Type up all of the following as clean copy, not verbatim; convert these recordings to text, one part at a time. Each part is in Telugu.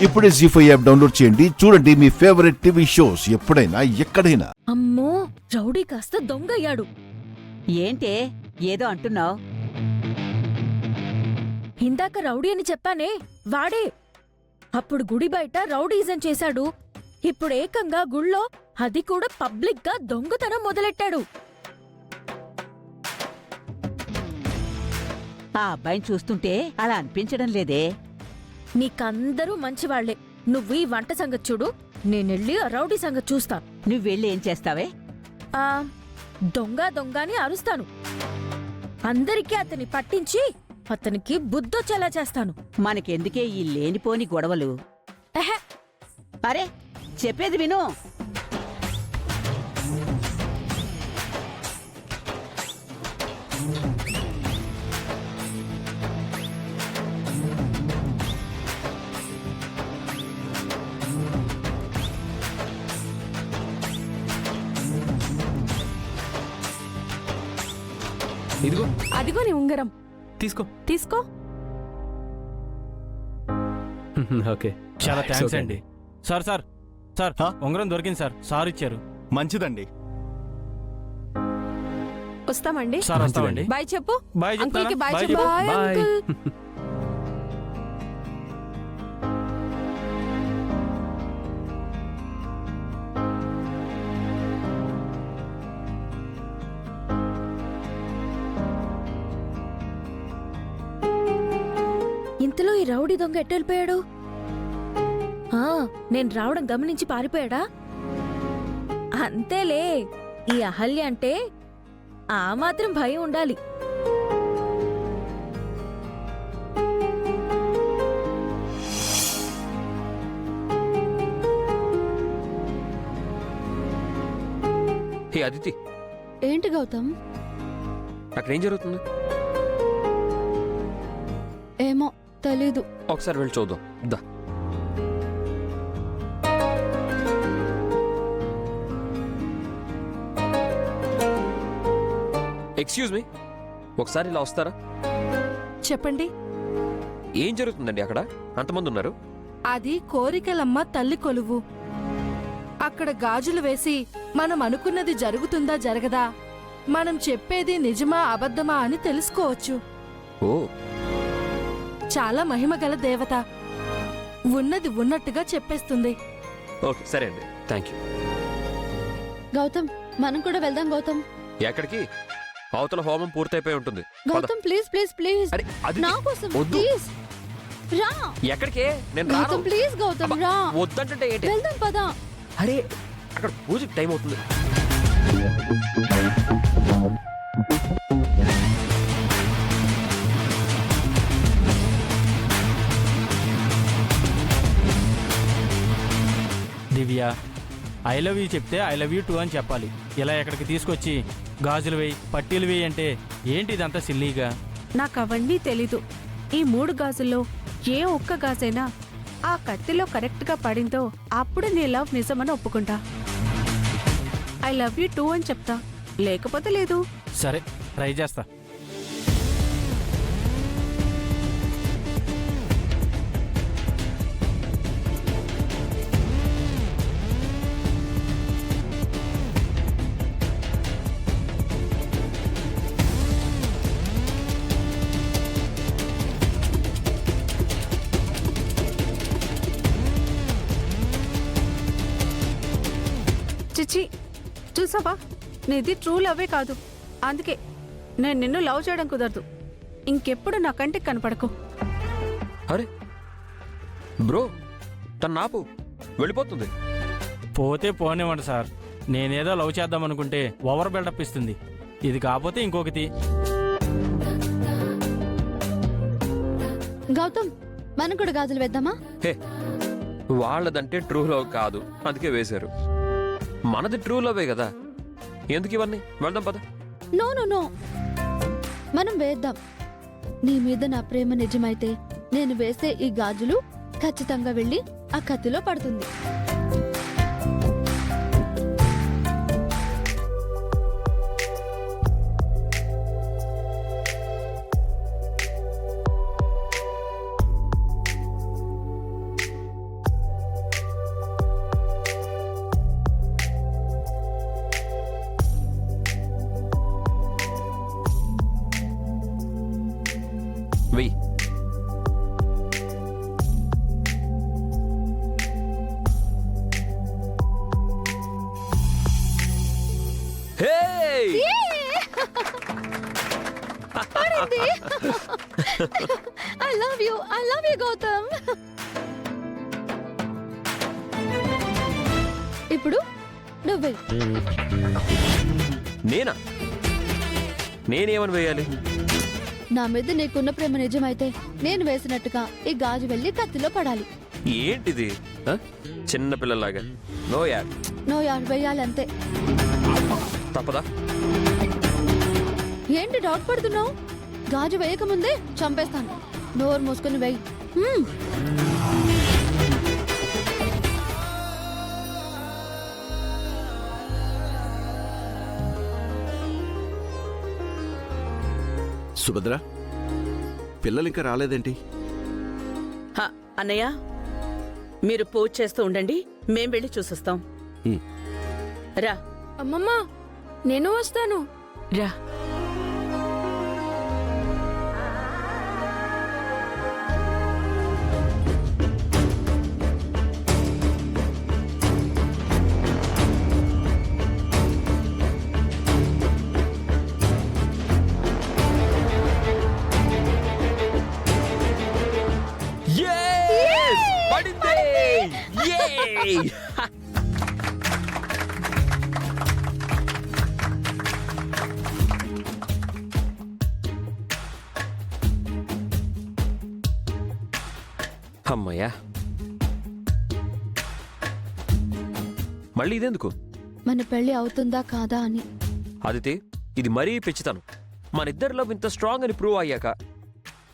ఇప్పుడే జీ5 యాప్ డౌన్లోడ్ చేయండి. చూడండి మీ ఫేవరెట్ టీవీ షోస్ ఎప్పుడైనా ఎక్కడైనా. అమ్మో, రౌడీ కాస్త దొంగయ్యాడు. ఏంటే ఏదో అంటున్నావు? ఇందాక రౌడీ అని చెప్పానే, వాడే. అప్పుడు గుడి బయట రౌడీజం చేశాడు. ఇప్పుడు ఏకంగా గుళ్ళో, అది కూడా పబ్లిక్ గా దొంగతనం మొదలెట్టాడు. ఆ అబ్బాయిని చూస్తుంటే అలా అనిపించడం లేదే. నీకందరూ మంచివాళ్లే. నువ్వు ఈ వంట సంగతి చూడు, నేనెళ్ళి ఆ రౌడీ సంగతి చూస్తా. నువ్వెళ్ళి ఏం చేస్తావే? ఆ దొంగ దొంగ అని అరుస్తాను. అందరికీ అతన్ని పట్టించి అతనికి బుద్ధొచ్చేలా చేస్తాను. మనకెందుకే ఈ లేనిపోని గొడవలు? ఎహె, అరే, చెప్పేది విను. ఇదిగో అదిగో నీ ఉంగరం. తీసుకో. తీసుకో. ఓకే, చాలా థ్యాంక్స్ ఓకే. అండి. సార్ సార్ సార్ హా? ఉంగరం దొరికింది సార్. సార్ ఇచ్చారు. మంచిదండి. వస్తామండి. సార్ వస్తామండి. బాయ్ చెప్పు. బాయ్ అంకుల్కి బాయ్ బాయ్ చెప్పు. చెప్పు. బాయ్. అంకుల్. ఇంతలో ఈ రౌడీ దొంగ ఎట్టెళ్ళిపోయాడు? నేను రావడం గమనించి పారిపోయాడా? అంతేలే, ఈ అహల్య అంటే ఆ మాత్రం భయం ఉండాలి. హే అదితి, ఏంటి గౌతమ్? అక్కడ ఏం జరుగుతుంది? ఏమో తెలీదు. ఒకసారి వెళ్ళి చూద్దాం దా. ఎక్స్క్యూజ్ మీ, ఒకసారి ఇలా వస్తారా? చెప్పండి. ఏం జరుగుతుందండి అక్కడ? అంతమంది ఉన్నారు. అది కోరికలమ్మ తల్లి కొలువు. అక్కడ గాజులు వేసి మనం అనుకున్నది జరుగుతుందా జరగదా, మనం చెప్పేది నిజమా అబద్ధమా అని తెలుసుకోవచ్చు. ఓ, చాలా మహిమగల దేవత. ఉన్నది ఉన్నట్టుగా చెప్పేస్తుంది. ఓకే సరే అండి, థ్యాంక్ యూ. గౌతమ్, మనం కూడా వెళ్దాం గౌతమ్. ఎక్కడికి? అవతల హోమం పూర్తయిపోయి ఉంటుంది. పద. గౌతమ్ ప్లీజ్ ప్లీజ్ ప్లీజ్ అరే అదితి, నా కోసం వద్దు. ప్లీజ్ రా. ఎక్కడికే? నేను రాను. గౌతమ్ ప్లీజ్ గౌతమ్ రా. వద్దంటే ఏంటి? వెళ్దాం పదా. అరే అక్కడ పూజకి టైం అవుతుంది. దివ్య, ఐ లవ్ యూ చెప్తే ఐ లవ్ యూ టూ అని చెప్పాలి. ఇలా ఎక్కడికి తీసుకొచ్చి గాజులు వేయి, పట్టీలు వేయి అంటే ఏంటి ఇదంతా సిల్లీగా? నాకవన్నీ తెలీదు. ఈ 3 గాజుల్లో ఏ ఒక్క గాజైనా ఆ కత్తిలో కరెక్ట్గా పడిందో అప్పుడు నీ లవ్ నిజమని ఒప్పుకుంటా. ఐ లవ్ యూ టూ అని చెప్తా, లేకపోతే లేదు. సరే, ట్రై చేస్తా. చిచి, చూసావా, నీది ట్రూ లవ్వే కాదు. అందుకే నేను నిన్ను లవ్ చేయడం కుదరదు. ఇంకెప్పుడు నా కంటికి కనపడకు. అరే బ్రో, తను నాపు వెళ్ళిపోతుంది. పోతే పోనివ్వండి సార్. నేనేదో లవ్ చేద్దాం అనుకుంటే ఓవర్ బిల్డప్ ఇస్తుంది. ఇది కాకపోతే ఇంకొకటి. గౌతమ్, మనం కూడా గాజులు వేద్దామా? హే, వాళ్ళదంటే ట్రూ లవ్ కాదు, అందుకే వేశారు. మనది ట్రూ లవే కదా, ఎందుకు ఇవన్నీ? వెళ్దాం పద. నో నో నో, మనం వేద్దాం. నీ మీద నా ప్రేమ నిజమైతే నేను వేసే ఈ గాజులు ఖచ్చితంగా వెళ్ళి ఆ కత్తిలో పడుతుంది. వచ్చింది. I love you Gautam. ఇప్పుడు నువ్వే. నేనా? నేనేమని వేయాలి? నా మీద నీకున్న ప్రేమ నిజమైతే నేను వేసినట్టుగా ఈ గాజు వెళ్ళి కత్తిలో పడాలి. ఏంటిది ఆ? చిన్న పిల్లలాగా నో యార్. నో యార్ వేయాలంతే. తప్పదా? ఏంటి డౌట్ పడుతున్నావు? గాజు వేయకముందే చంపేస్తాను. నోరు మూసుకుని వేయి. సుభద్ర, పిల్లలు ఇంకా రాలేదేంటి? అన్నయ్య, మీరు పూజ చేస్తూ ఉండండి, మేం వెళ్ళి చూసొస్తాం. రా అమ్మమ్మ, నేను వస్తాను. రా. పడింది. Yay! అమ్మయ్యా, మళ్ళీ ఇదెందుకు? మన పెళ్లి అవుతుందా కాదా అని. అదితి, ఇది మరీ పెంచుతాను. మన ఇద్దరిలో ఇంత స్ట్రాంగ్ అని ప్రూవ్ అయ్యాక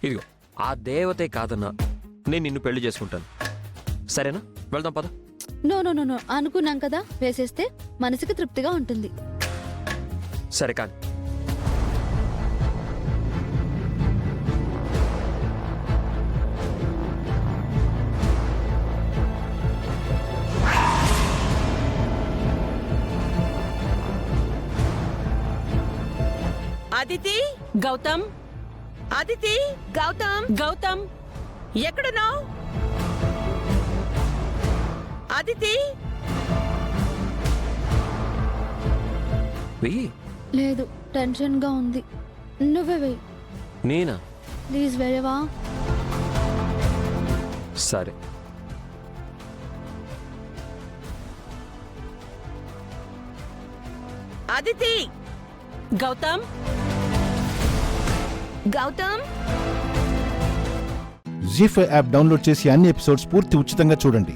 ఇదిగో ఆ దేవతే కాదన్నా నేను నిన్ను పెళ్లి చేసుకుంటాను. సరేనా? వెళ్దాం పద. నో నో నో నో, అనుకున్నాం కదా, వేసేస్తే మనసుకి తృప్తిగా ఉంటుంది. సరే కానీ అదితి, గౌతమ్, అదితి, గౌతమ్, గౌతమ్, ఎక్కడున్నావు? అదితి, వెయ్యి. లేదు, టెన్షన్ గా ఉంది. నువ్వే వెయ్యి నేనా? ప్లీజ్, వేయవా? సరే. అదితి, గౌతమ్, గౌతమ్. జీ5 యాప్ డౌన్లోడ్ చేసి అన్ని ఎపిసోడ్స్ పూర్తి ఉచితంగా చూడండి.